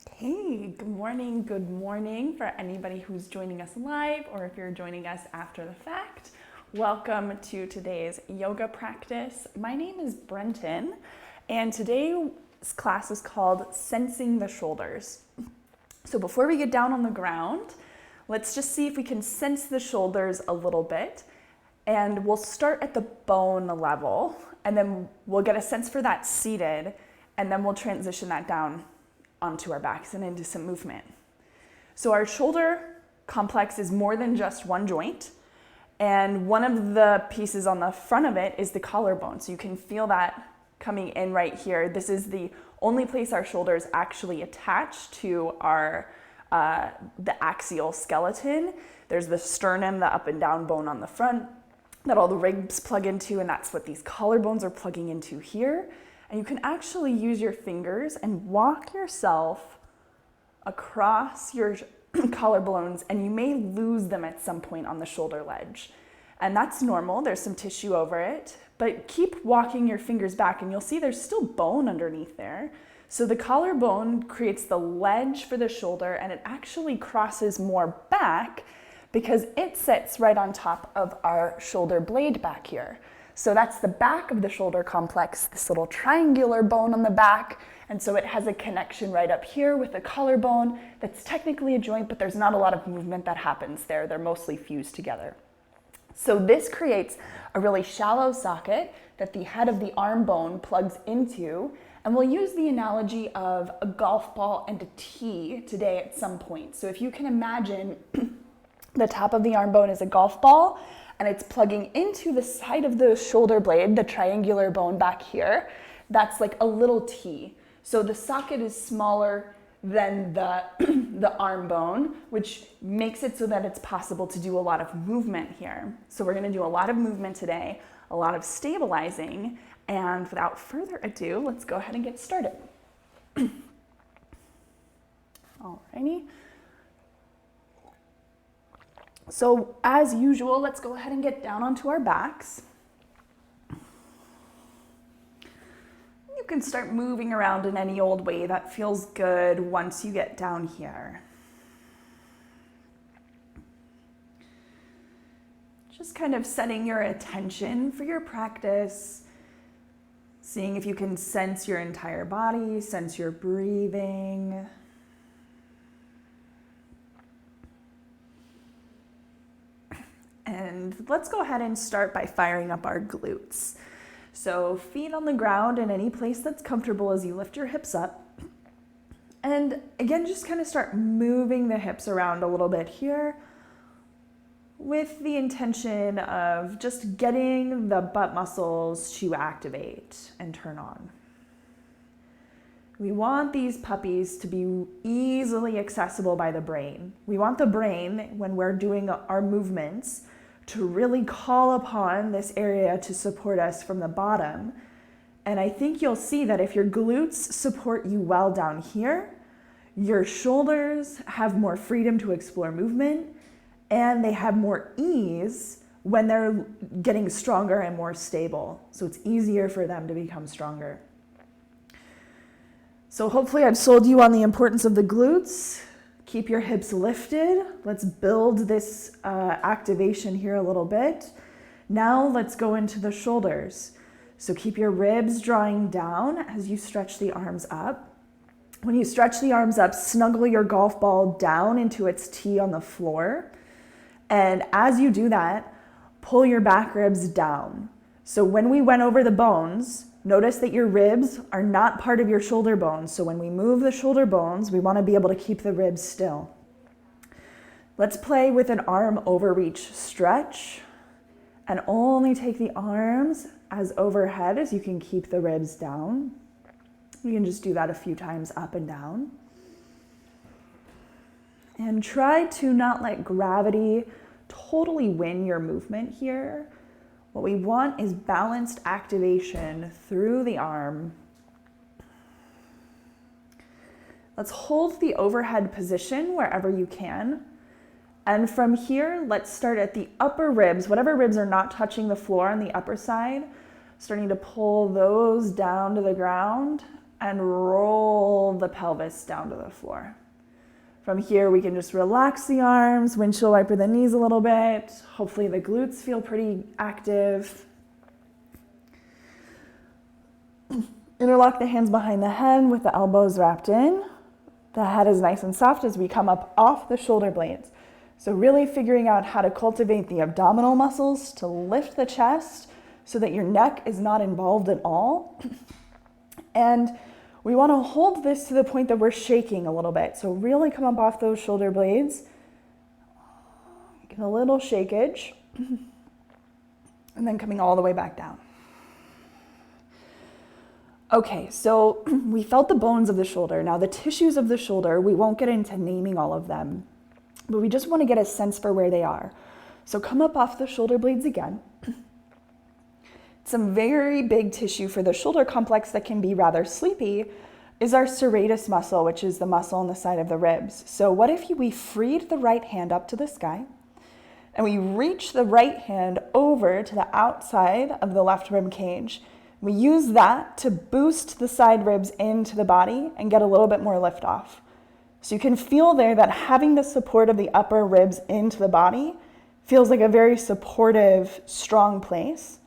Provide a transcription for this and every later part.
Hey, good morning for anybody who's joining us live or if you're joining us after the fact. Welcome to today's yoga practice. My name is Brenton, and today's class is called Sensing the Shoulders. So before we get down on the ground, let's just see if we can sense the shoulders a little bit. And we'll start at the bone level, and then we'll get a sense for that seated, and then we'll transition that down onto our backs and into some movement. So our shoulder complex is more than just one joint, and one of the pieces on the front of it is the collarbone. So you can feel that coming in right here. This is the only place our shoulders actually attach to our the axial skeleton. There's the sternum, the up and down bone on the front that all the ribs plug into, and that's what these collarbones are plugging into here. And you can actually use your fingers and walk yourself across your collarbones, and you may lose them at some point on the shoulder ledge. And that's normal, there's some tissue over it, but keep walking your fingers back and you'll see there's still bone underneath there. So the collarbone creates the ledge for the shoulder, and it actually crosses more back because it sits right on top of our shoulder blade back here. So that's the back of the shoulder complex, this little triangular bone on the back. And so it has a connection right up here with the collarbone that's technically a joint, but there's not a lot of movement that happens there. They're mostly fused together. So this creates a really shallow socket that the head of the arm bone plugs into. And we'll use the analogy of a golf ball and a tee today at some point. So if you can imagine the top of the arm bone is a golf ball, and it's plugging into the side of the shoulder blade, the triangular bone back here. That's like a little T. So the socket is smaller than the arm bone, which makes it so that it's possible to do a lot of movement here. So we're gonna do a lot of movement today, a lot of stabilizing, and without further ado, let's go ahead and get started. Alrighty. So as usual, let's go ahead and get down onto our backs. You can start moving around in any old way that feels good once you get down here. Just kind of setting your attention for your practice, seeing if you can sense your entire body, sense your breathing. And let's go ahead and start by firing up our glutes. So feet on the ground in any place that's comfortable as you lift your hips up. And again, just kind of start moving the hips around a little bit here with the intention of just getting the butt muscles to activate and turn on. We want these puppies to be easily accessible by the brain. We want the brain, when we're doing our movements, to really call upon this area to support us from the bottom. And I think you'll see that if your glutes support you well down here, your shoulders have more freedom to explore movement, and they have more ease when they're getting stronger and more stable. So it's easier for them to become stronger. So hopefully I've sold you on the importance of the glutes. Keep your hips lifted. Let's build this activation here a little bit. Now let's go into the shoulders. So keep your ribs drawing down as you stretch the arms up. When you stretch the arms up, snuggle your golf ball down into its tee on the floor. And as you do that, pull your back ribs down. So when we went over the bones, notice that your ribs are not part of your shoulder bones. So when we move the shoulder bones, we want to be able to keep the ribs still. Let's play with an arm overreach stretch and only take the arms as overhead as you can keep the ribs down. You can just do that a few times up and down. And try to not let gravity totally win your movement here. What we want is balanced activation through the arm. Let's hold the overhead position wherever you can. And from here, let's start at the upper ribs, whatever ribs are not touching the floor on the upper side, starting to pull those down to the ground and roll the pelvis down to the floor. From here, we can just relax the arms, windshield wiper the knees a little bit. Hopefully the glutes feel pretty active. Interlock the hands behind the head with the elbows wrapped in. The head is nice and soft as we come up off the shoulder blades. So really figuring out how to cultivate the abdominal muscles to lift the chest so that your neck is not involved at all. And we want to hold this to the point that we're shaking a little bit. So really come up off those shoulder blades. Get a little shakeage. And then coming all the way back down. Okay, so we felt the bones of the shoulder. Now the tissues of the shoulder, we won't get into naming all of them, but we just want to get a sense for where they are. So come up off the shoulder blades again. Some very big tissue for the shoulder complex that can be rather sleepy is our serratus muscle, which is the muscle on the side of the ribs. So what if we freed the right hand up to the sky and we reach the right hand over to the outside of the left rib cage? We use that to boost the side ribs into the body and get a little bit more lift off. So you can feel there that having the support of the upper ribs into the body feels like a very supportive, strong place.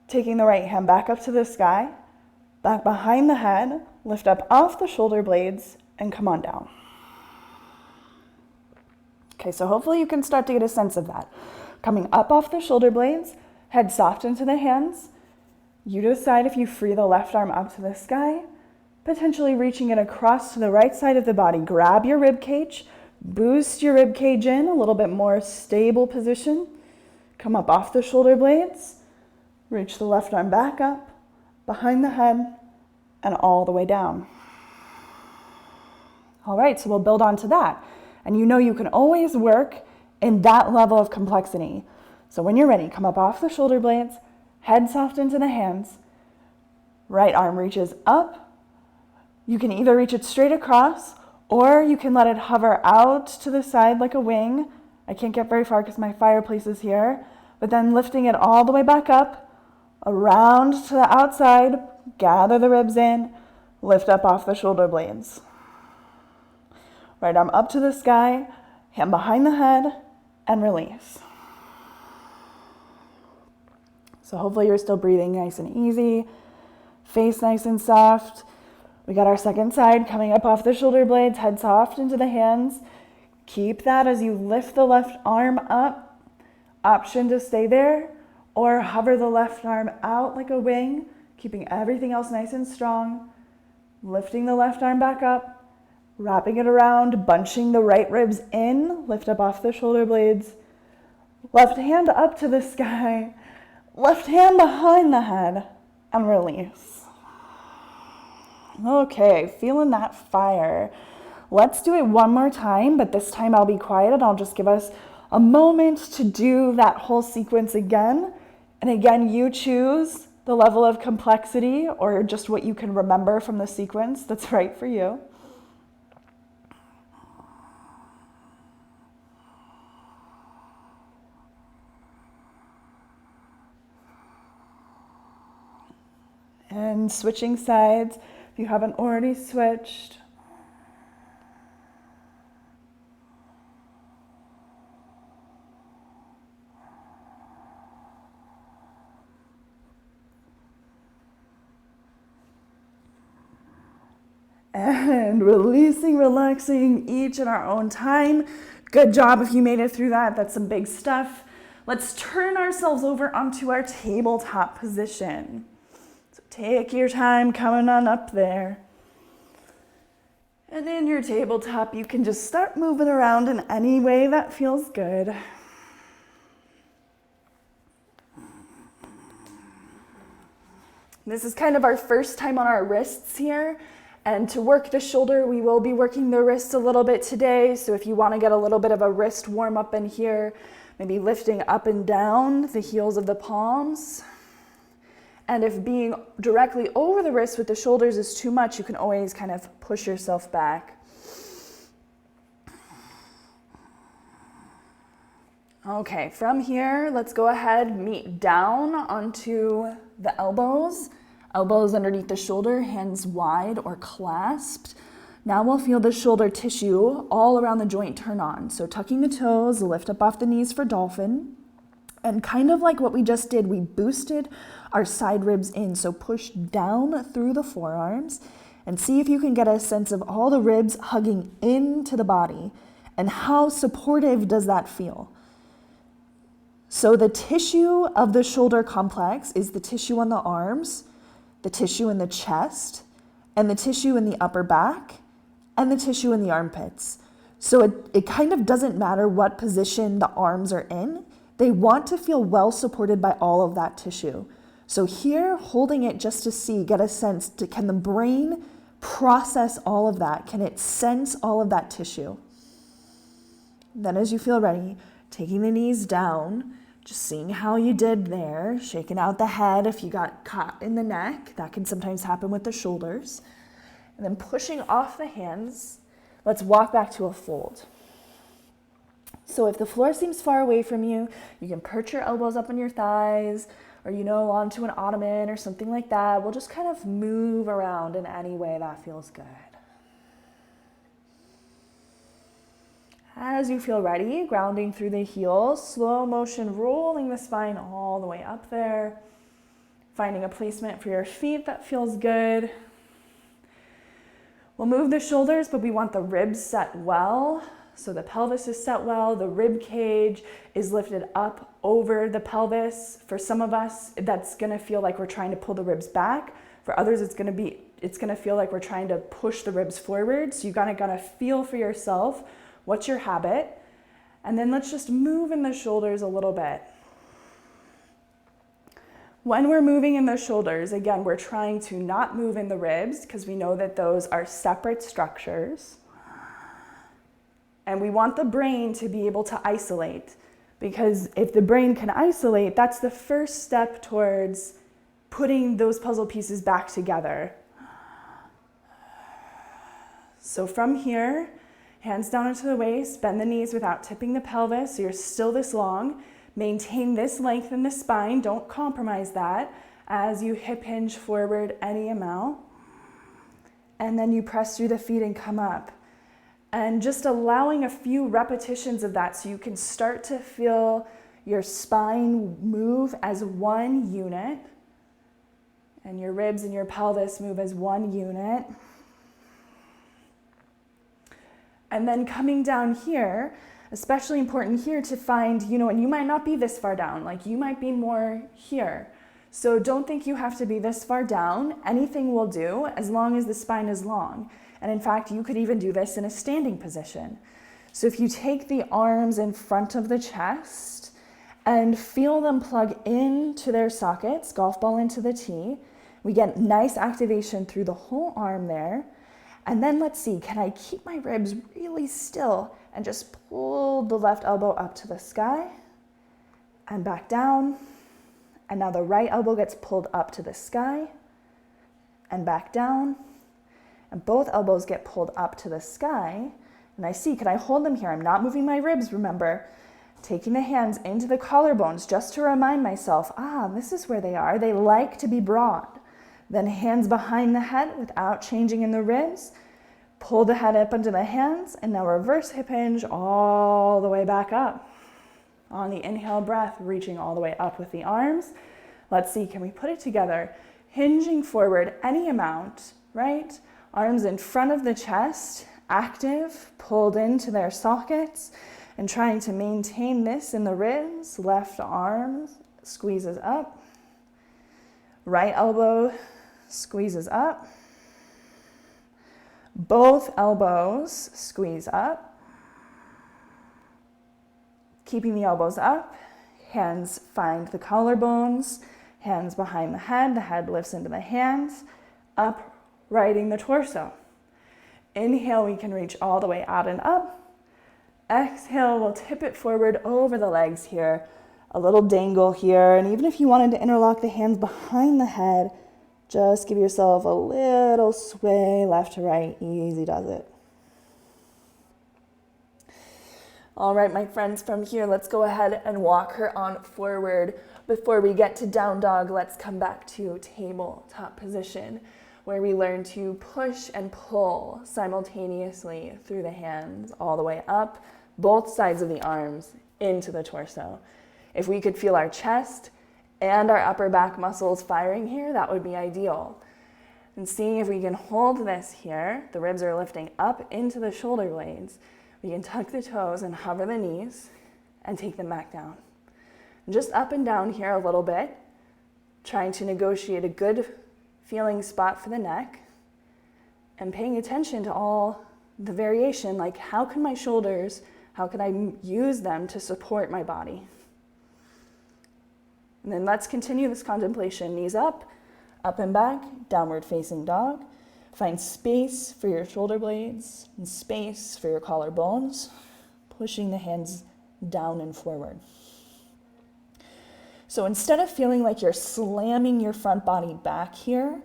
Taking the right hand back up to the sky, back behind the head, lift up off the shoulder blades, and come on down. Okay, so hopefully you can start to get a sense of that. Coming up off the shoulder blades, head soft into the hands. You decide if you free the left arm up to the sky, potentially reaching it across to the right side of the body. Grab your rib cage, boost your rib cage in, a little bit more stable position. Come up off the shoulder blades, reach the left arm back up, behind the head, and all the way down. All right, so we'll build on to that. And you know you can always work in that level of complexity. So when you're ready, come up off the shoulder blades, head soft into the hands, right arm reaches up. You can either reach it straight across or you can let it hover out to the side like a wing. I can't get very far because my fireplace is here, but then lifting it all the way back up, around to the outside, gather the ribs in, lift up off the shoulder blades. Right arm up to the sky, hand behind the head, and release. So hopefully you're still breathing nice and easy, face nice and soft. We got our second side coming up off the shoulder blades, head soft into the hands. Keep that as you lift the left arm up. Option to stay there or hover the left arm out like a wing, keeping everything else nice and strong. Lifting the left arm back up, wrapping it around, bunching the right ribs in, lift up off the shoulder blades. Left hand up to the sky. Left hand behind the head and release. Okay, feeling that fire. Let's do it one more time, but this time I'll be quiet and I'll just give us a moment to do that whole sequence again. And again, you choose the level of complexity or just what you can remember from the sequence that's right for you. And switching sides, if you haven't already switched. And releasing, relaxing, each in our own time. Good job if you made it through that. That's some big stuff. Let's turn ourselves over onto our tabletop position. Take your time coming on up there. And in your tabletop, you can just start moving around in any way that feels good. This is kind of our first time on our wrists here. And to work the shoulder, we will be working the wrists a little bit today. So if you want to get a little bit of a wrist warm up in here, maybe lifting up and down the heels of the palms. And if being directly over the wrist with the shoulders is too much, you can always kind of push yourself back. Okay, from here, let's go ahead, meet down onto the elbows. Elbows underneath the shoulder, hands wide or clasped. Now we'll feel the shoulder tissue all around the joint turn on. So tucking the toes, lift up off the knees for dolphin. And kind of like what we just did, we boosted our side ribs in. So push down through the forearms and see if you can get a sense of all the ribs hugging into the body. And how supportive does that feel? So the tissue of the shoulder complex is the tissue on the arms, the tissue in the chest, and the tissue in the upper back, and the tissue in the armpits. So it kind of doesn't matter what position the arms are in. They want to feel well supported by all of that tissue. So here, holding it just to see, get a sense, can the brain process all of that? Can it sense all of that tissue? Then as you feel ready, taking the knees down, just seeing how you did there, shaking out the head if you got caught in the neck. That can sometimes happen with the shoulders. And then pushing off the hands, let's walk back to a fold. So if the floor seems far away from you, you can perch your elbows up on your thighs or, onto an ottoman or something like that. We'll just kind of move around in any way that feels good. As you feel ready, grounding through the heels, slow motion, rolling the spine all the way up there, finding a placement for your feet that feels good. We'll move the shoulders, but we want the ribs set well. So the pelvis is set well, the rib cage is lifted up over the pelvis. For some of us, that's gonna feel like we're trying to pull the ribs back. For others, it's gonna feel like we're trying to push the ribs forward. So you gotta feel for yourself, what's your habit? And then let's just move in the shoulders a little bit. When we're moving in the shoulders, again, we're trying to not move in the ribs because we know that those are separate structures. And we want the brain to be able to isolate, because if the brain can isolate, that's the first step towards putting those puzzle pieces back together. So from here, hands down into the waist, bend the knees without tipping the pelvis, so you're still this long. Maintain this length in the spine, don't compromise that as you hip hinge forward any amount. And then you press through the feet and come up. And just allowing a few repetitions of that so you can start to feel your spine move as one unit and your ribs and your pelvis move as one unit. And then coming down here, especially important here to find, and you might not be this far down, like you might be more here. So don't think you have to be this far down. Anything will do as long as the spine is long. And in fact, you could even do this in a standing position. So if you take the arms in front of the chest and feel them plug into their sockets, golf ball into the tee, we get nice activation through the whole arm there. And then let's see, can I keep my ribs really still and just pull the left elbow up to the sky and back down. And now the right elbow gets pulled up to the sky and back down. And both elbows get pulled up to the sky. And I see, can I hold them here? I'm not moving my ribs, remember. Taking the hands into the collarbones just to remind myself, this is where they are. They like to be broad. Then hands behind the head without changing in the ribs. Pull the head up into the hands, and now reverse hip hinge all the way back up. On the inhale breath, reaching all the way up with the arms. Let's see, can we put it together? Hinging forward any amount, right? Arms in front of the chest, active, pulled into their sockets, and trying to maintain this in the ribs. Left arm squeezes up. Right elbow squeezes up. Both elbows squeeze up. Keeping the elbows up, hands find the collarbones, hands behind the head lifts into the hands, uprighting the torso. Inhale, we can reach all the way out and up. Exhale, we'll tip it forward over the legs here. A little dangle here, and even if you wanted to interlock the hands behind the head, just give yourself a little sway left to right. Easy does it. All right, my friends, from here, let's go ahead and walk her on forward Before we get to down dog, let's come back to tabletop position, where we learn to push and pull simultaneously through the hands all the way up, both sides of the arms into the torso. If we could feel our chest and our upper back muscles firing here, that would be ideal. And seeing if we can hold this here, the ribs are lifting up into the shoulder blades. We can tuck the toes and hover the knees and take them back down. Just up and down here a little bit, trying to negotiate a good feeling spot for the neck and paying attention to all the variation, like how can my shoulders, how can I use them to support my body? And then let's continue this contemplation. Knees up and back, downward facing dog. Find space for your shoulder blades and space for your collarbones, pushing the hands down and forward. So instead of feeling like you're slamming your front body back here,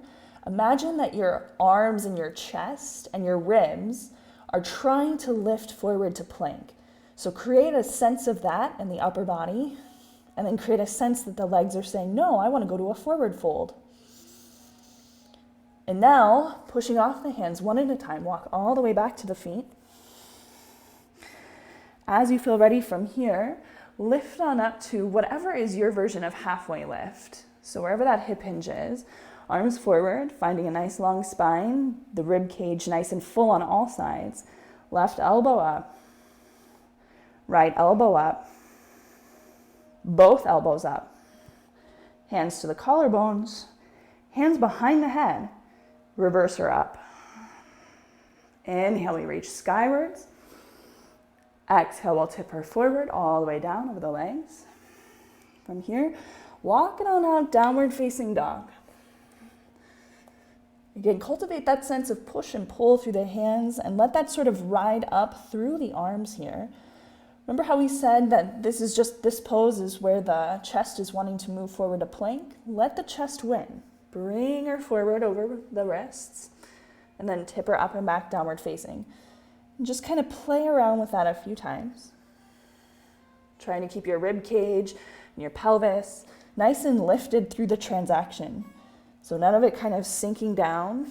imagine that your arms and your chest and your ribs are trying to lift forward to plank. So create a sense of that in the upper body, and then create a sense that the legs are saying, no, I want to go to a forward fold. And now, pushing off the hands one at a time, walk all the way back to the feet. As you feel ready from here, lift on up to whatever is your version of halfway lift. So wherever that hip hinge is, arms forward, finding a nice long spine, the rib cage nice and full on all sides. Left elbow up, right elbow up, both elbows up. Hands to the collarbones, hands behind the head, reverse her up. Inhale, we reach skywards. Exhale, we'll tip her forward all the way down over the legs. From here, walk it on out, downward facing dog. Again, cultivate that sense of push and pull through the hands and let that sort of ride up through the arms here. Remember how we said that this pose is where the chest is wanting to move forward to plank? Let the chest win. Bring her forward over the wrists and then tip her up and back, downward facing. Just kind of play around with that a few times. Trying to keep your rib cage and your pelvis nice and lifted through the transaction. So none of it kind of sinking down.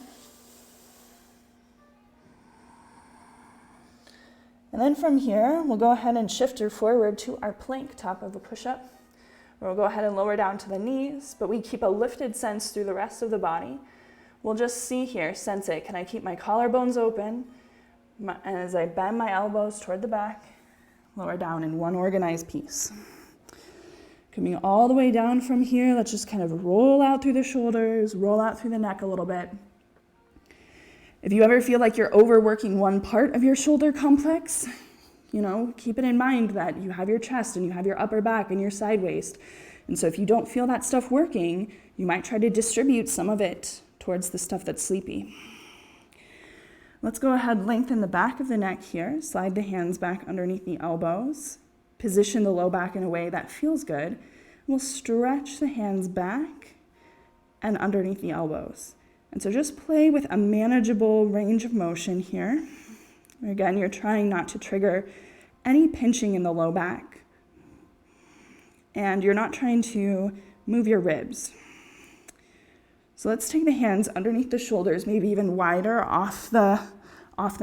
And then from here, we'll go ahead and shift her forward to our plank, top of a push-up. We'll go ahead and lower down to the knees, but we keep a lifted sense through the rest of the body. We'll just see here, sense it. Can I keep my collarbones open? And as I bend my elbows toward the back, lower down in one organized piece. Coming all the way down from here, let's just kind of roll out through the shoulders, roll out through the neck a little bit. If you ever feel like you're overworking one part of your shoulder complex, keep it in mind that you have your chest and you have your upper back and your side waist. And so if you don't feel that stuff working, you might try to distribute some of it towards the stuff that's sleepy. Let's go ahead, lengthen the back of the neck here, slide the hands back underneath the elbows, position the low back in a way that feels good. We'll stretch the hands back and underneath the elbows. And so just play with a manageable range of motion here. Again, you're trying not to trigger any pinching in the low back. And you're not trying to move your ribs. So let's take the hands underneath the shoulders, maybe even wider off the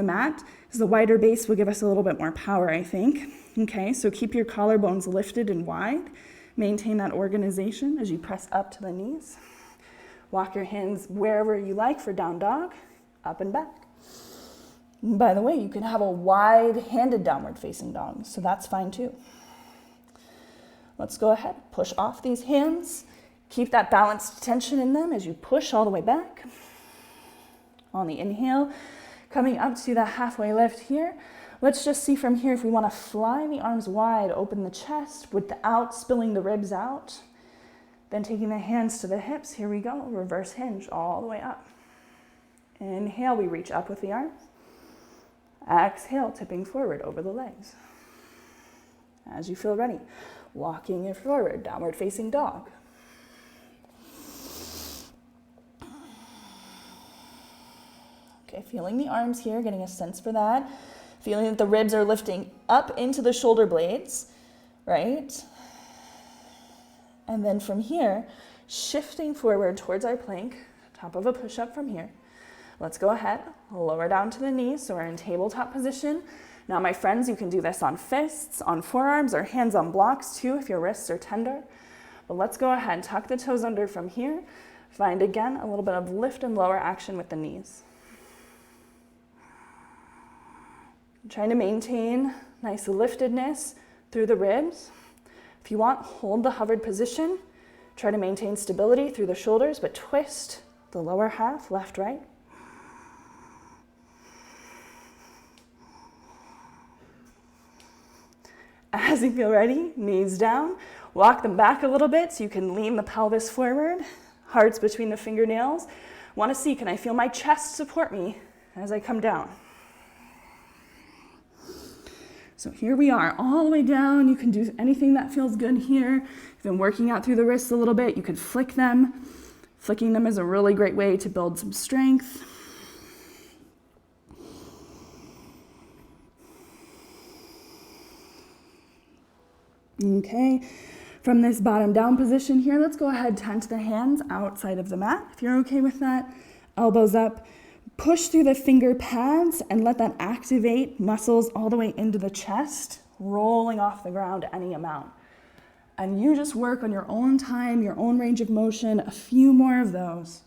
mat, because the wider base will give us a little bit more power, I think. Okay, so keep your collarbones lifted and wide. Maintain that organization as you press up to the knees. Walk your hands wherever you like for down dog, up and back. And by the way, you can have a wide-handed downward facing dog, so that's fine too. Let's go ahead, push off these hands. Keep that balanced tension in them as you push all the way back. On the inhale, coming up to the halfway lift here. Let's just see from here if we want to fly the arms wide, open the chest without spilling the ribs out. Then taking the hands to the hips, here we go, reverse hinge all the way up. Inhale, we reach up with the arms. Exhale, tipping forward over the legs. As you feel ready, walking it forward, downward facing dog. Okay, feeling the arms here, getting a sense for that. Feeling that the ribs are lifting up into the shoulder blades, right? And then from here, shifting forward towards our plank, top of a push-up from here. Let's go ahead, lower down to the knees, so we're in tabletop position. Now my friends, you can do this on fists, on forearms, or hands on blocks too if your wrists are tender. But let's go ahead, tuck the toes under from here. Find again a little bit of lift and lower action with the knees. Trying to maintain nice liftedness through the ribs. If you want, hold the hovered position. Try to maintain stability through the shoulders, but twist the lower half, left, right. As you feel ready, knees down. Walk them back a little bit so you can lean the pelvis forward. Hearts between the fingernails. Want to see, can I feel my chest support me as I come down? So here we are, all the way down. You can do anything that feels good here. If you've been working out through the wrists a little bit, you could flick them. Flicking them is a really great way to build some strength. Okay, from this bottom down position here, let's go ahead, tent the hands outside of the mat. If you're okay with that, elbows up. Push through the finger pads and let that activate muscles all the way into the chest, rolling off the ground any amount. And you just work on your own time, your own range of motion, a few more of those.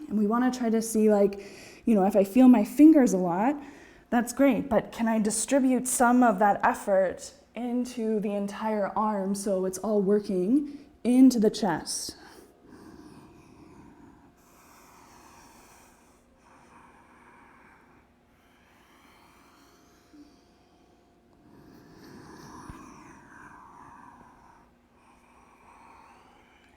And we want to try to see, like, if I feel my fingers a lot, that's great, but can I distribute some of that effort into the entire arm so it's all working into the chest?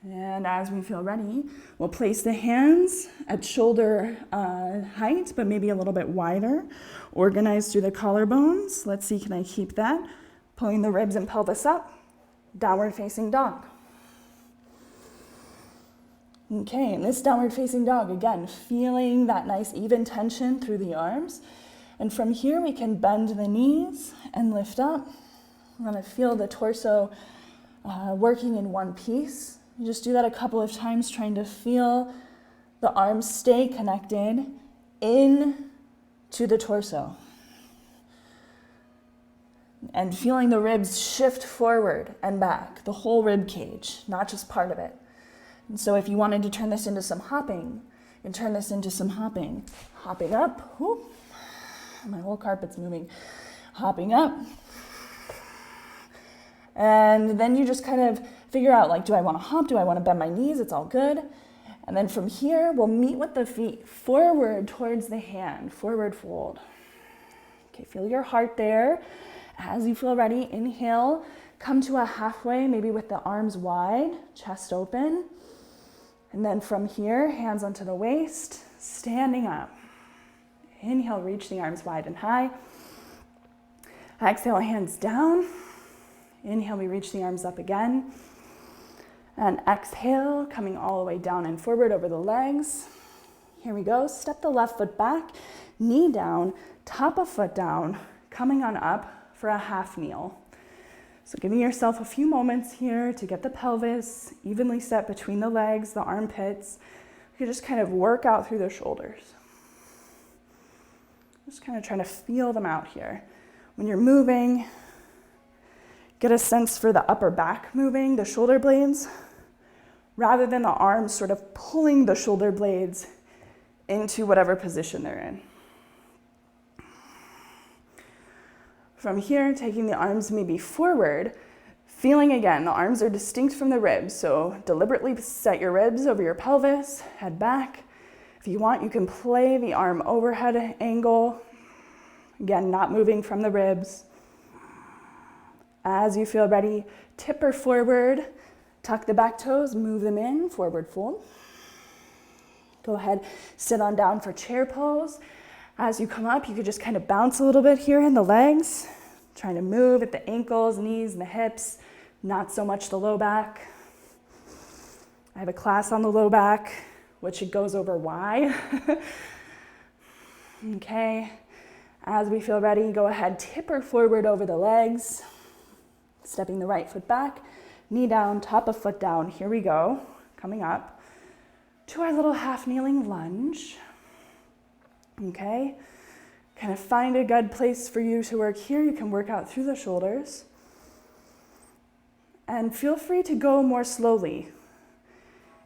And as we feel ready, we'll place the hands at shoulder height, but maybe a little bit wider. Organized through the collarbones. Let's see, can I keep that? Pulling the ribs and pelvis up. Downward facing dog. Okay, in this downward facing dog, again, feeling that nice even tension through the arms. And from here, we can bend the knees and lift up. I'm gonna feel the torso working in one piece. You just do that a couple of times, trying to feel the arms stay connected in to the torso. And feeling the ribs shift forward and back, the whole rib cage, not just part of it. And so if you wanted to turn this into some hopping, you can turn this into some hopping. Hopping up, whoop, my whole carpet's moving. Hopping up. And then you just kind of figure out, like, do I want to hop? Do I want to bend my knees? It's all good. And then from here, we'll meet with the feet forward towards the hand, forward fold. Okay, feel your heart there. As you feel ready, inhale, come to a halfway, maybe with the arms wide, chest open. And then from here, hands onto the waist, standing up. Inhale, reach the arms wide and high. Exhale, hands down. Inhale, we reach the arms up again. And exhale, coming all the way down and forward over the legs. Here we go. Step the left foot back, knee down, top of foot down, coming on up for a half kneel. So giving yourself a few moments here to get the pelvis evenly set between the legs, the armpits. You can just kind of work out through the shoulders. Just kind of trying to feel them out here. When you're moving, get a sense for the upper back moving, the shoulder blades, rather than the arms sort of pulling the shoulder blades into whatever position they're in. From here, taking the arms maybe forward, feeling again, the arms are distinct from the ribs, so deliberately set your ribs over your pelvis, head back. If you want, you can play the arm overhead angle. Again, not moving from the ribs. As you feel ready, tipper forward, tuck the back toes, move them in, forward fold. Go ahead, sit on down for chair pose. As you come up, you could just kind of bounce a little bit here in the legs, trying to move at the ankles, knees, and the hips, not so much the low back. I have a class on the low back, which it goes over why. Okay, as we feel ready, go ahead, tipper forward over the legs. Stepping the right foot back, knee down, top of foot down. Here we go. Coming up to our little half kneeling lunge. Okay. Kind of find a good place for you to work here. You can work out through the shoulders. And feel free to go more slowly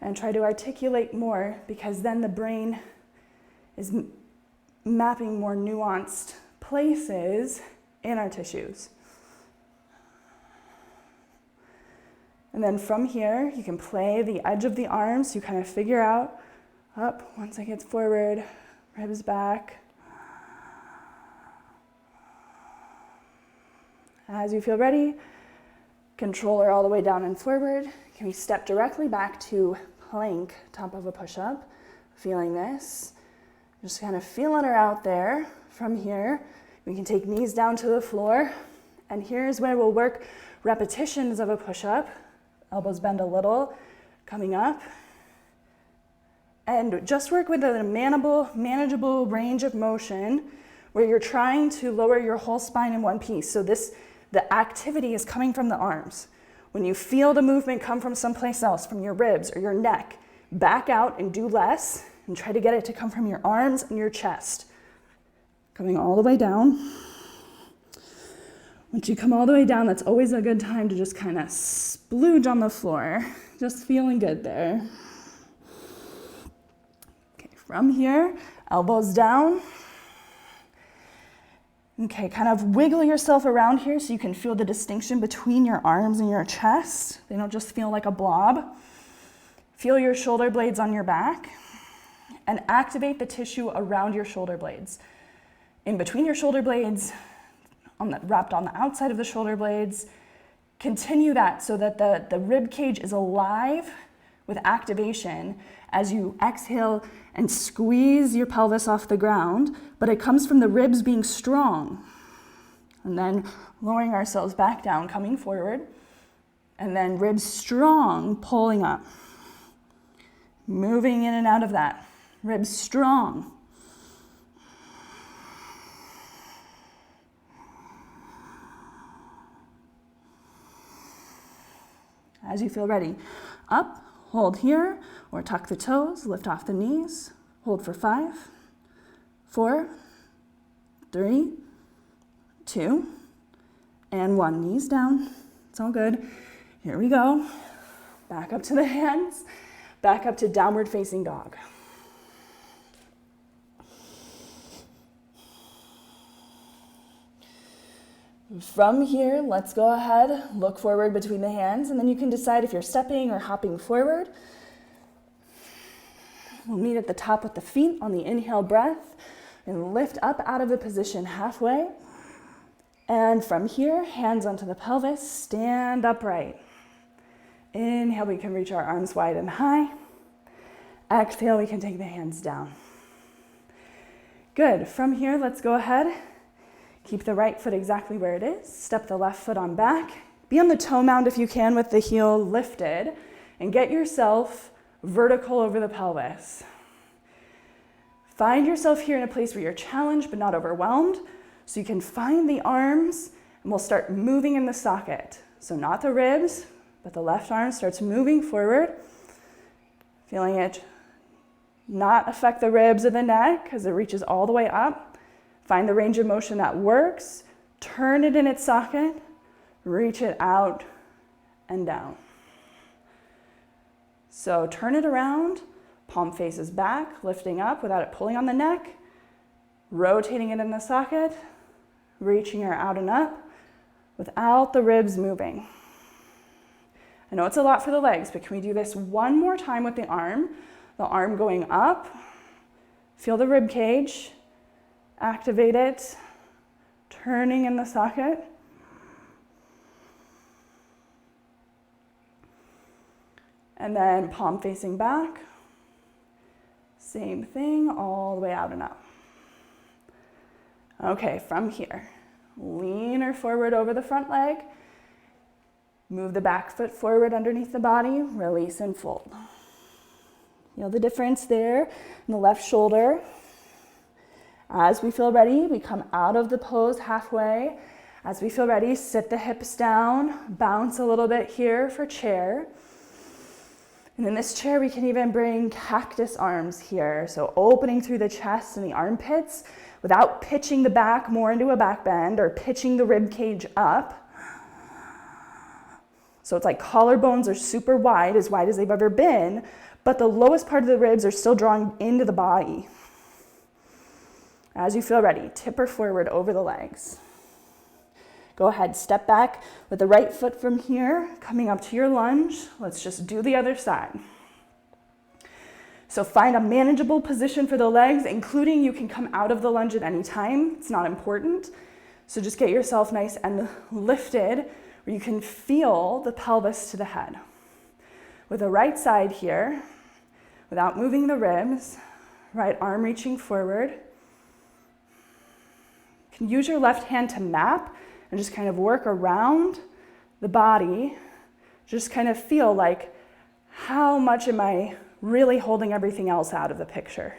and try to articulate more, because then the brain is mapping more nuanced places in our tissues. And then from here, you can play the edge of the arms. You kind of figure out up, once it gets forward, ribs back. As you feel ready, controller all the way down and forward. Can we step directly back to plank, top of a push-up? Feeling this. Just kind of feeling her out there. From here, we can take knees down to the floor. And here's where we'll work repetitions of a push-up. Elbows bend a little, coming up. And just work with a manageable range of motion where you're trying to lower your whole spine in one piece. So the activity is coming from the arms. When you feel the movement come from someplace else, from your ribs or your neck, back out and do less and try to get it to come from your arms and your chest. Coming all the way down. Once you come all the way down, that's always a good time to just kind of splooge on the floor. Just feeling good there. Okay, from here, elbows down. Okay, kind of wiggle yourself around here so you can feel the distinction between your arms and your chest. They don't just feel like a blob. Feel your shoulder blades on your back and activate the tissue around your shoulder blades. In between your shoulder blades, wrapped on the outside of the shoulder blades. Continue that so that the rib cage is alive with activation as you exhale and squeeze your pelvis off the ground, but it comes from the ribs being strong. And then lowering ourselves back down, coming forward, and then ribs strong, pulling up. Moving in and out of that. Ribs strong. As you feel ready, up, hold here, or tuck the toes, lift off the knees, hold for 5, 4, 3, 2, and 1. Knees down, it's all good. Here we go. Back up to the hands, back up to downward facing dog. From here, let's go ahead, look forward between the hands, and then you can decide if you're stepping or hopping forward. We'll meet at the top with the feet on the inhale breath and lift up out of the position halfway. And from here, hands onto the pelvis, stand upright. Inhale, we can reach our arms wide and high. Exhale, we can take the hands down. Good, from here, let's go ahead. Keep the right foot exactly where it is. Step the left foot on back. Be on the toe mound if you can with the heel lifted. And get yourself vertical over the pelvis. Find yourself here in a place where you're challenged but not overwhelmed. So you can find the arms and we'll start moving in the socket. So not the ribs, but the left arm starts moving forward. Feeling it not affect the ribs or the neck because it reaches all the way up. Find the range of motion that works, turn it in its socket, reach it out and down. So turn it around, palm faces back, lifting up without it pulling on the neck, rotating it in the socket, reaching her out and up without the ribs moving. I know it's a lot for the legs, but can we do this one more time with the arm going up, feel the rib cage, activate it, turning in the socket. And then palm facing back. Same thing, all the way out and up. Okay, from here, lean her forward over the front leg. Move the back foot forward underneath the body, release and fold. Feel the difference there in the left shoulder. As we feel ready, we come out of the pose halfway As we feel ready, sit the hips down, bounce a little bit here for chair. And in this chair, we can even bring cactus arms here. So opening through the chest and the armpits without pitching the back more into a back bend or pitching the rib cage up. So it's like collarbones are super wide as they've ever been, but the lowest part of the ribs are still drawing into the body. As you feel ready, tipper forward over the legs. Go ahead, step back with the right foot from here, coming up to your lunge. Let's just do the other side. So find a manageable position for the legs, including you can come out of the lunge at any time. It's not important. So just get yourself nice and lifted where you can feel the pelvis to the head. With the right side here, without moving the ribs, right arm reaching forward. You can use your left hand to map and just kind of work around the body. Just kind of feel like, how much am I really holding everything else out of the picture?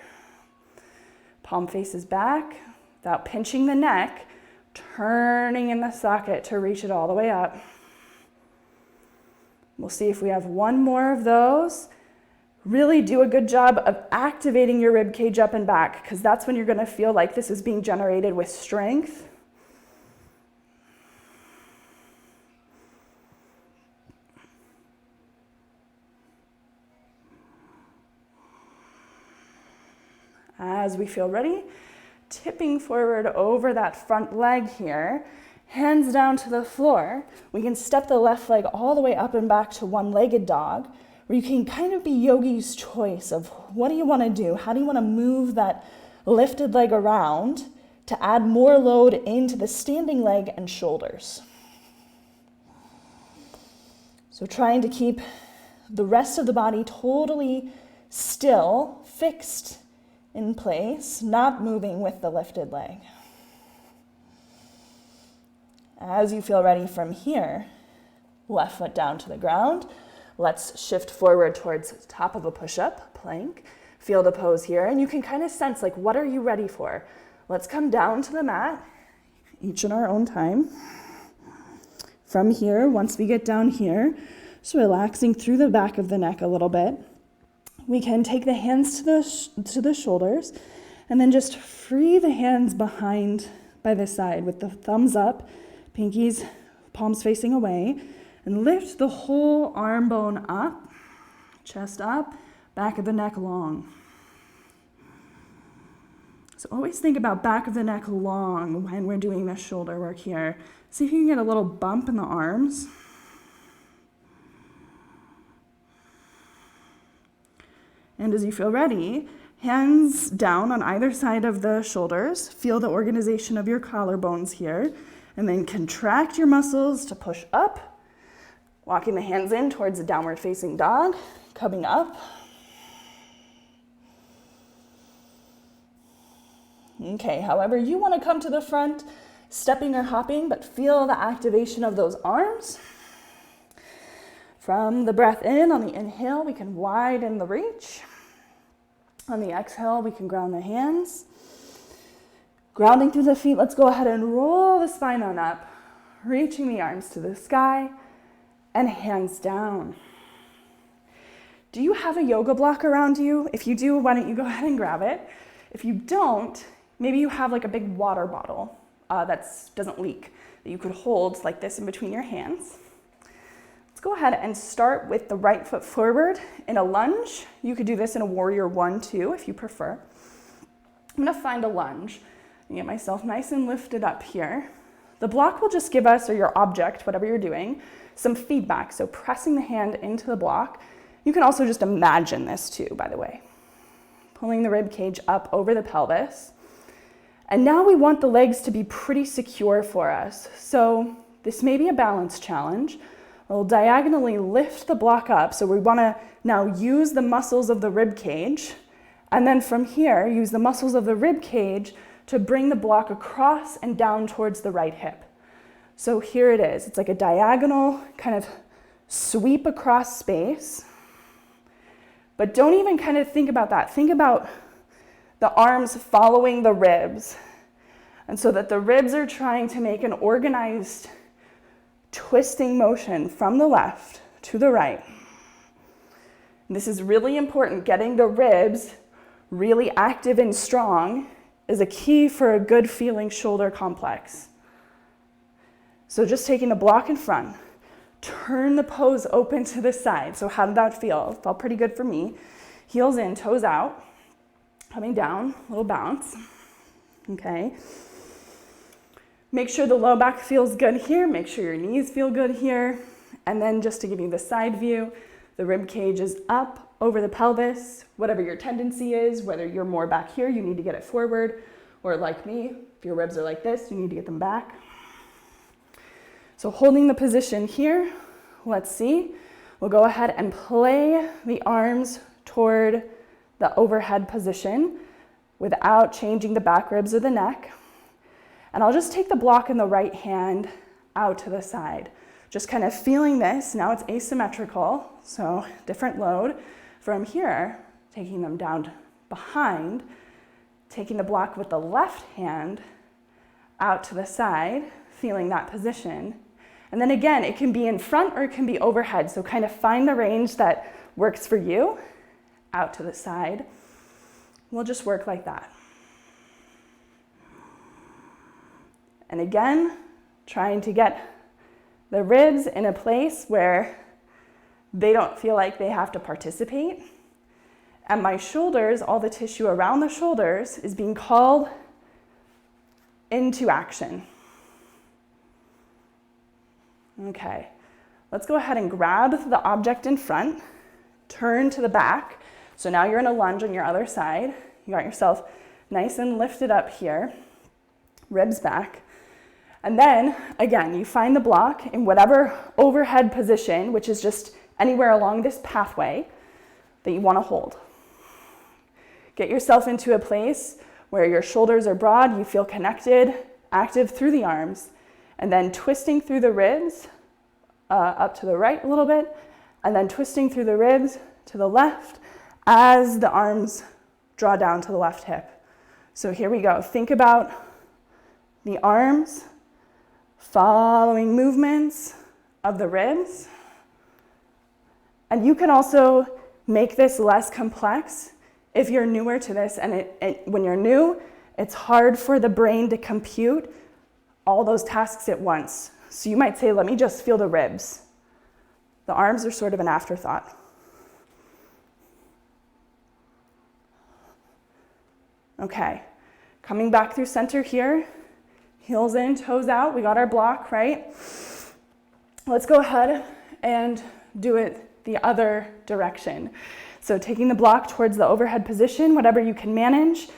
Palm faces back, without pinching the neck, turning in the socket to reach it all the way up. We'll see if we have one more of those. Really do a good job of activating your rib cage up and back, because that's when you're going to feel like this is being generated with strength. As we feel ready, tipping forward over that front leg here, hands down to the floor. We can step the left leg all the way up and back to one-legged dog, where you can kind of be yogi's choice of what do you want to do? How do you want to move that lifted leg around to add more load into the standing leg and shoulders? So trying to keep the rest of the body totally still, fixed in place, not moving with the lifted leg. As you feel ready from here, left foot down to the ground. Let's shift forward towards the top of a push-up, plank. Feel the pose here, and you can kind of sense, like, what are you ready for? Let's come down to the mat, each in our own time. From here, once we get down here, just relaxing through the back of the neck a little bit. We can take the hands to the shoulders and then just free the hands behind by the side with the thumbs up, pinkies, palms facing away, and lift the whole arm bone up, chest up, back of the neck long. So always think about back of the neck long when we're doing this shoulder work here. See if you can get a little bump in the arms. And as you feel ready, hands down on either side of the shoulders. Feel the organization of your collarbones here. And then contract your muscles to push up. Walking the hands in towards a downward facing dog. Coming up. Okay, however you want to come to the front, stepping or hopping, but feel the activation of those arms. From the breath in, on the inhale, we can widen the reach. On the exhale, we can ground the hands. Grounding through the feet, let's go ahead and roll the spine on up, reaching the arms to the sky and hands down. Do you have a yoga block around you? If you do, why don't you go ahead and grab it? If you don't, maybe you have like a big water bottle that doesn't leak that you could hold like this in between your hands. Let's go ahead and start with the right foot forward in a lunge. You could do this in a warrior 1, 2 if you prefer. I'm gonna find a lunge and get myself nice and lifted up here. The block will just give us, or your object, whatever you're doing, some feedback. So pressing the hand into the block. You can also just imagine this too, by the way. Pulling the rib cage up over the pelvis. And now we want the legs to be pretty secure for us. So this may be a balance challenge. We'll diagonally lift the block up. So we want to now use the muscles of the rib cage. And then from here, use the muscles of the rib cage to bring the block across and down towards the right hip. So here it is. It's like a diagonal kind of sweep across space. But don't even kind of think about that. Think about the arms following the ribs. And so that the ribs are trying to make an organized twisting motion from the left to the right. And this is really important. Getting the ribs really active and strong is a key for a good feeling shoulder complex. So just taking the block in front, turn the pose open to the side. So how did that feel? It felt pretty good for me. Heels in, toes out, coming down, little bounce. Okay. Make sure the low back feels good here. Make sure your knees feel good here. And then just to give you the side view, the rib cage is up over the pelvis, whatever your tendency is, whether you're more back here, you need to get it forward, or like me, if your ribs are like this, you need to get them back. So holding the position here, let's see. We'll go ahead and play the arms toward the overhead position without changing the back ribs or the neck. And I'll just take the block in the right hand out to the side. Just kind of feeling this. Now it's asymmetrical, so different load. From here, taking them down behind, taking the block with the left hand out to the side, feeling that position. And then again, it can be in front or it can be overhead. So kind of find the range that works for you. Out to the side. We'll just work like that. And again, trying to get the ribs in a place where they don't feel like they have to participate. And my shoulders, all the tissue around the shoulders is being called into action. Okay, let's go ahead and grab the object in front, turn to the back. So now you're in a lunge on your other side. You got yourself nice and lifted up here, ribs back. And then, again, you find the block in whatever overhead position, which is just anywhere along this pathway that you want to hold. Get yourself into a place where your shoulders are broad, you feel connected, active through the arms, and then twisting through the ribs up to the right a little bit, and then twisting through the ribs to the left as the arms draw down to the left hip. So here we go. Think about the arms following movements of the ribs. And you can also make this less complex if you're newer to this. And when you're new, it's hard for the brain to compute all those tasks at once. So you might say, let me just feel the ribs. The arms are sort of an afterthought. Okay, coming back through center here, heels in, toes out. We got our block, right? Let's go ahead and do it the other direction. So taking the block towards the overhead position, whatever you can manage,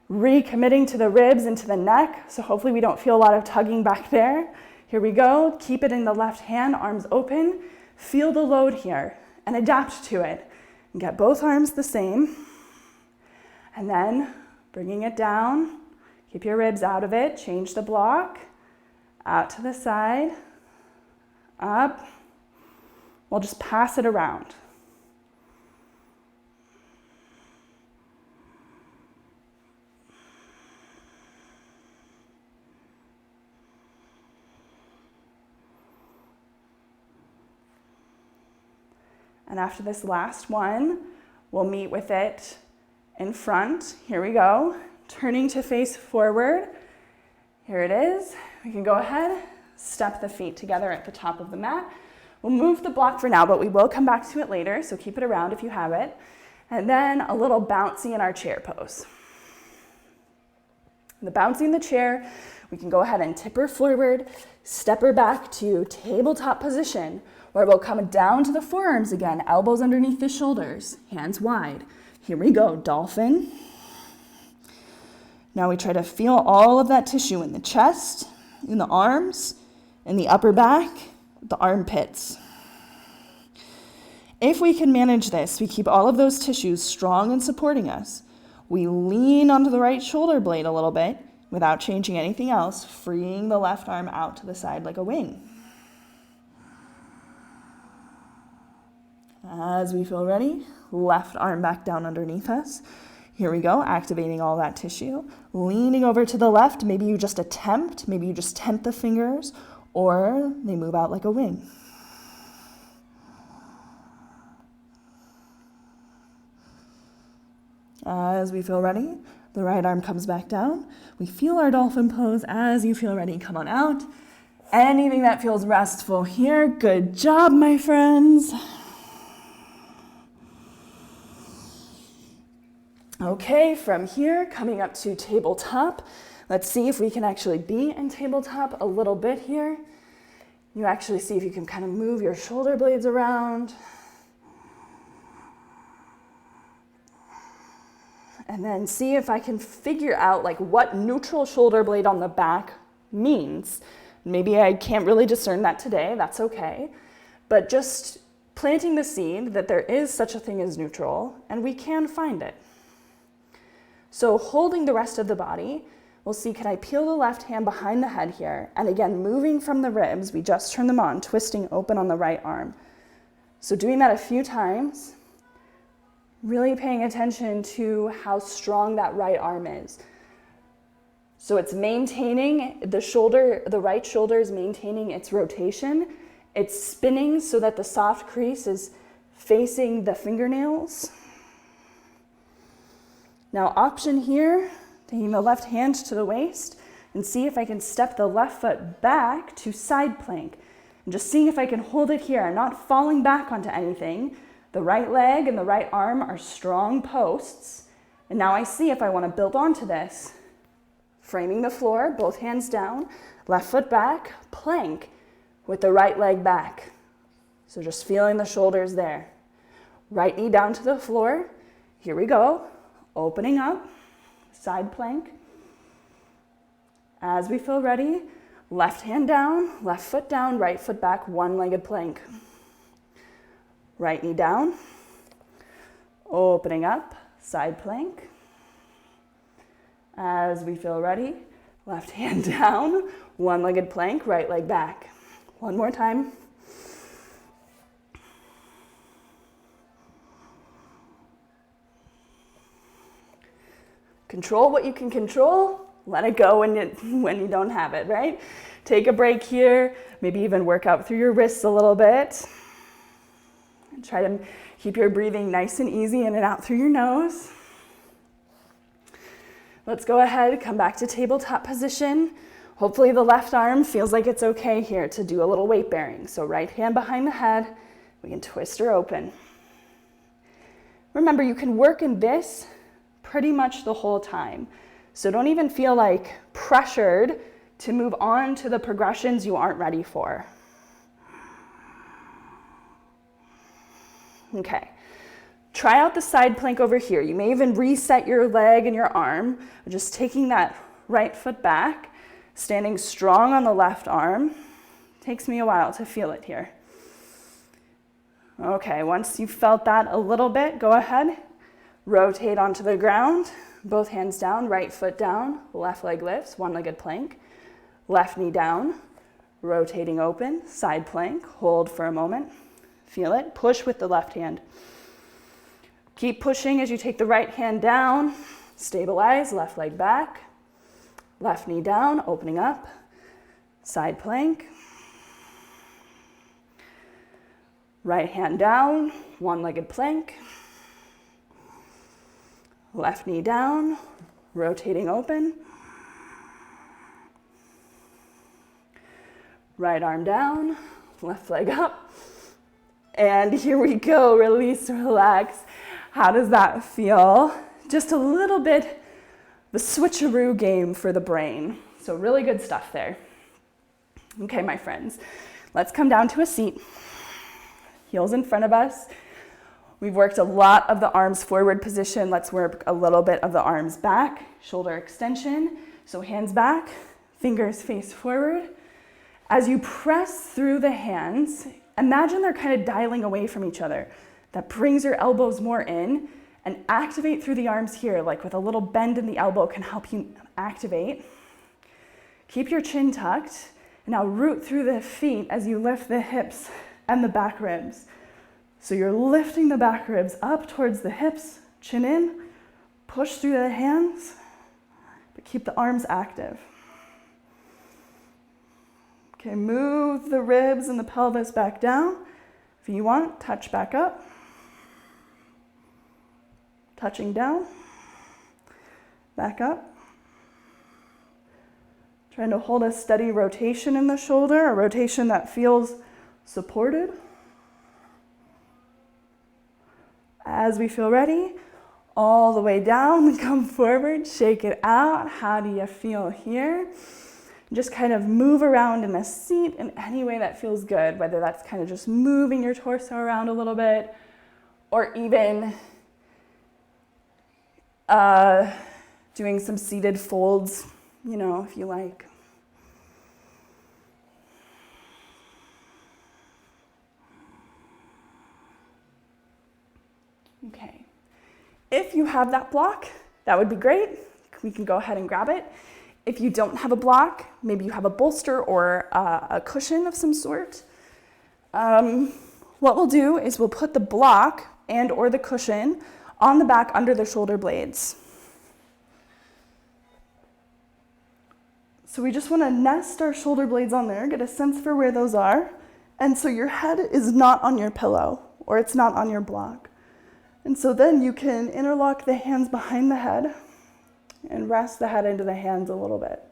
recommitting to the ribs and to the neck. So hopefully we don't feel a lot of tugging back there. Here we go. Keep it in the left hand, arms open. Feel the load here and adapt to it. And get both arms the same. And then bringing it down. Keep your ribs out of it. Change the block. Out to the side. Up. We'll just pass it around. And after this last one, we'll meet with it in front. Here we go. Turning to face forward. Here it is. We can go ahead, step the feet together at the top of the mat. We'll move the block for now, but we will come back to it later, so keep it around if you have it. And then a little bouncy in our chair pose. The bouncy in the chair, we can go ahead and tip her forward, step her back to tabletop position, where we'll come down to the forearms again, elbows underneath the shoulders, hands wide. Here we go, dolphin. Now we try to feel all of that tissue in the chest, in the arms, in the upper back, the armpits. If we can manage this, we keep all of those tissues strong and supporting us. We lean onto the right shoulder blade a little bit without changing anything else, freeing the left arm out to the side like a wing. As we feel ready, left arm back down underneath us. Here we go, activating all that tissue. Leaning over to the left, maybe you just tent the fingers, or they move out like a wing. As we feel ready, the right arm comes back down. We feel our dolphin pose. As you feel ready, come on out. Anything that feels restful here, good job, my friends. Okay, from here, coming up to tabletop. Let's see if we can actually be in tabletop a little bit here. You actually see if you can kind of move your shoulder blades around. And then see if I can figure out like what neutral shoulder blade on the back means. Maybe I can't really discern that today, that's okay. But just planting the seed that there is such a thing as neutral, and we can find it. So holding the rest of the body, we'll see, can I peel the left hand behind the head here? And again, moving from the ribs, we just turn them on, twisting open on the right arm. So doing that a few times, really paying attention to how strong that right arm is. So it's maintaining the right shoulder is maintaining its rotation. It's spinning so that the soft crease is facing the fingernails. Now option here, taking the left hand to the waist and see if I can step the left foot back to side plank. And just seeing if I can hold it here. I'm not falling back onto anything. The right leg and the right arm are strong posts. And now I see if I want to build onto this. Framing the floor, both hands down, left foot back, plank with the right leg back. So just feeling the shoulders there. Right knee down to the floor. Here we go. Opening up, side plank. As we feel ready, left hand down, left foot down, right foot back, one-legged plank. Right knee down, opening up, side plank. As we feel ready, left hand down, one-legged plank, right leg back. One more time. Control what you can control, let it go when you don't have it, right? Take a break here, maybe even work out through your wrists a little bit. Try to keep your breathing nice and easy in and out through your nose. Let's go ahead, come back to tabletop position. Hopefully the left arm feels like it's okay here to do a little weight bearing. So right hand behind the head, we can twist her open. Remember, you can work in this pretty much the whole time. So don't even feel like pressured to move on to the progressions you aren't ready for. Okay, try out the side plank over here. You may even reset your leg and your arm, just taking that right foot back, standing strong on the left arm. Takes me a while to feel it here. Okay, once you've felt that a little bit, go ahead, rotate onto the ground, both hands down, right foot down, left leg lifts, one-legged plank, left knee down, rotating open, side plank, hold for a moment. Feel it, push with the left hand. Keep pushing as you take the right hand down, stabilize, left leg back, left knee down, opening up, side plank. Right hand down, one-legged plank. Left knee down, rotating open. Right arm down, left leg up. And here we go, release, relax. How does that feel? Just a little bit the switcheroo game for the brain. So really good stuff there. Okay, my friends, let's come down to a seat. Heels in front of us. We've worked a lot of the arms forward position. Let's work a little bit of the arms back, shoulder extension. So hands back, fingers face forward. As you press through the hands, imagine they're kind of dialing away from each other. That brings your elbows more in, and activate through the arms here, like with a little bend in the elbow can help you activate. Keep your chin tucked, and now root through the feet as you lift the hips and the back ribs. So you're lifting the back ribs up towards the hips, chin in, Push through the hands, but keep the arms active. Okay, move the ribs and the pelvis back down. If you want, touch back up. Touching down, back up. Trying to hold a steady rotation in the shoulder, a rotation that feels supported. As we feel ready, all the way down, come forward, shake it out. How do you feel here? Just kind of move around in a seat in any way that feels good, whether that's kind of just moving your torso around a little bit, or even doing some seated folds, if you like. Okay. If you have that block, that would be great. We can go ahead and grab it. If you don't have a block, maybe you have a bolster or a cushion of some sort. What we'll do is we'll put the block and or the cushion on the back under the shoulder blades. So we just want to nest our shoulder blades on there, get a sense for where those are. And so your head is not on your pillow or it's not on your block. And so then you can interlock the hands behind the head and rest the head into the hands a little bit.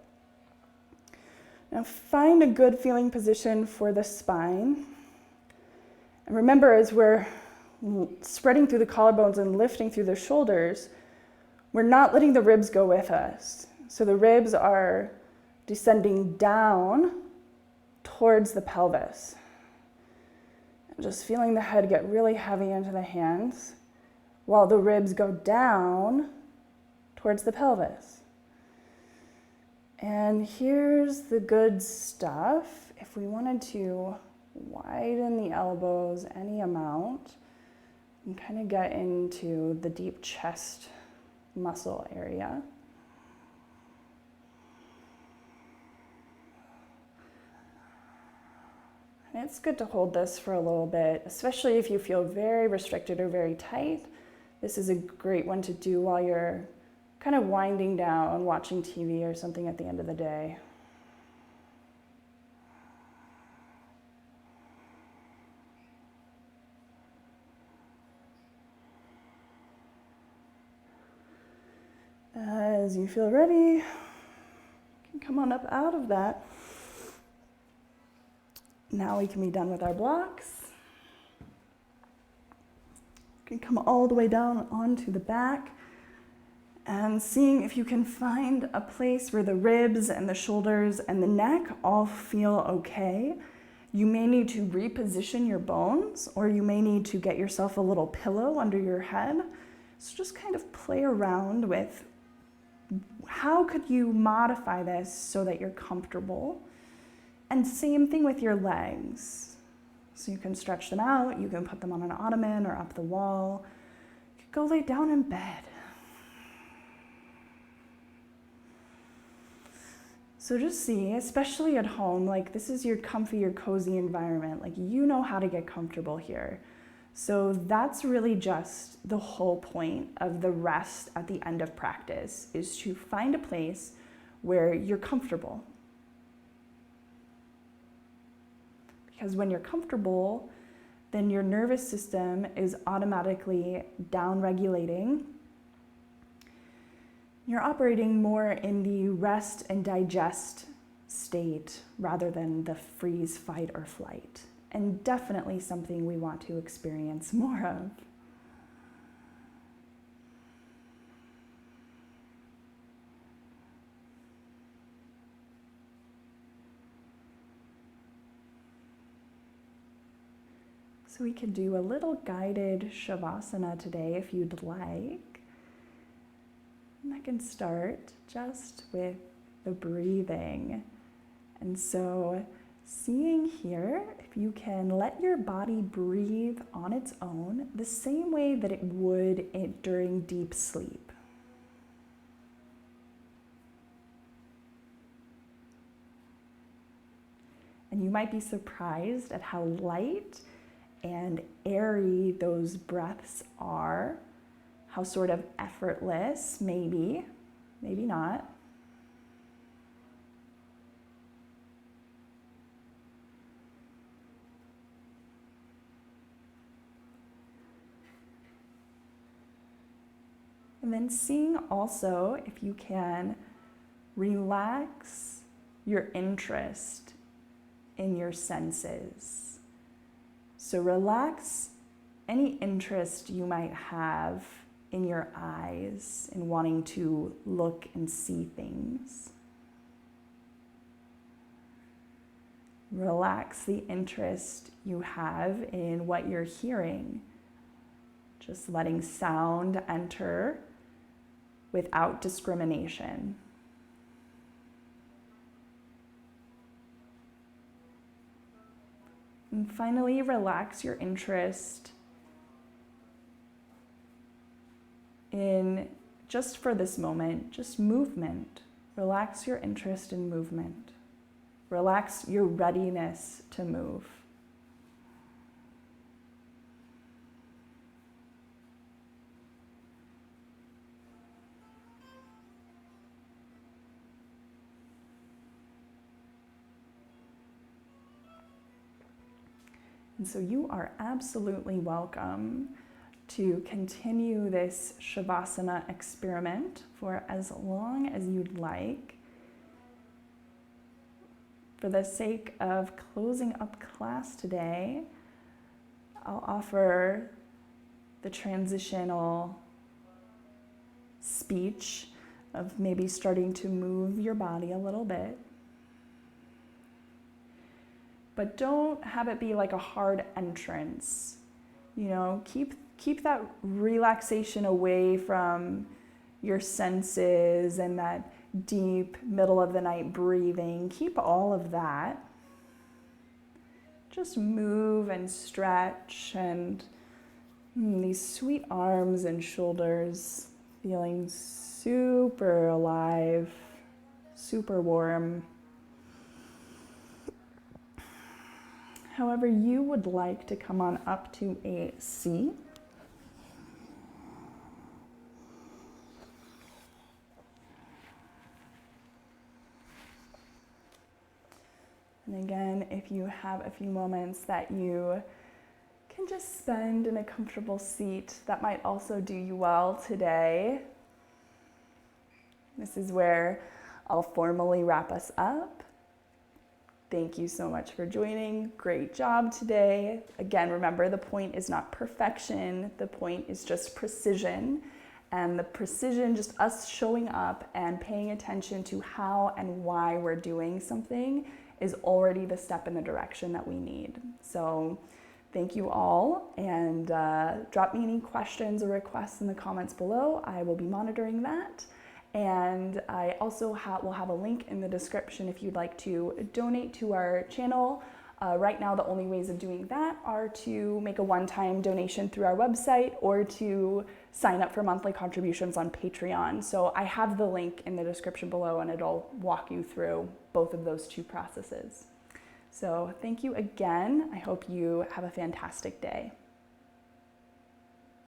Now find a good feeling position for the spine. And remember, as we're spreading through the collarbones and lifting through the shoulders, we're not letting the ribs go with us. So the ribs are descending down towards the pelvis. And just feeling the head get really heavy into the hands while the ribs go down towards the pelvis. And here's the good stuff. If we wanted to widen the elbows any amount and kind of get into the deep chest muscle area. And it's good to hold this for a little bit, especially if you feel very restricted or very tight. This is a great one to do while you're kind of winding down, watching TV or something at the end of the day. As you feel ready, you can come on up out of that. Now we can be done with our blocks. You can come all the way down onto the back and seeing if you can find a place where the ribs and the shoulders and the neck all feel okay. You may need to reposition your bones, or you may need to get yourself a little pillow under your head. So just kind of play around with how could you modify this so that you're comfortable. And same thing with your legs. So you can stretch them out, you can put them on an ottoman or up the wall. You could go lay down in bed. So just see, especially at home, like this is your comfy, your cozy environment. Like you know how to get comfortable here. So that's really just the whole point of the rest at the end of practice, is to find a place where you're comfortable. Because when you're comfortable, then your nervous system is automatically down-regulating. You're operating more in the rest and digest state rather than the freeze, fight, or flight. And definitely something we want to experience more of. So we could do a little guided Shavasana today if you'd like. And I can start just with the breathing. And so seeing here, if you can let your body breathe on its own the same way that it would during deep sleep. And you might be surprised at how light and airy those breaths are, how sort of effortless, maybe not. And then seeing also if you can relax your interest in your senses. So relax any interest you might have in your eyes in wanting to look and see things. Relax the interest you have in what you're hearing. Just letting sound enter without discrimination. And finally, relax your interest in, just for this moment, just movement. Relax your interest in movement. Relax your readiness to move. And so you are absolutely welcome to continue this Shavasana experiment for as long as you'd like. For the sake of closing up class today, I'll offer the transitional speech of maybe starting to move your body a little bit. But don't have it be like a hard entrance. You know, keep that relaxation away from your senses and that deep middle of the night breathing. Keep all of that. Just move and stretch and these sweet arms and shoulders feeling super alive, super warm. However you would like to come on up to a seat. And again, if you have a few moments that you can just spend in a comfortable seat, that might also do you well today. This is where I'll formally wrap us up. Thank you so much for joining. Great job today. Again, remember the point is not perfection. The point is just precision. And the precision, just us showing up and paying attention to how and why we're doing something is already the step in the direction that we need. So thank you all, and drop me any questions or requests in the comments below. I will be monitoring that. And I also will have a link in the description if you'd like to donate to our channel. Right now, the only ways of doing that are to make a one-time donation through our website or to sign up for monthly contributions on Patreon. So I have the link in the description below, and it'll walk you through both of those two processes. So thank you again. I hope you have a fantastic day.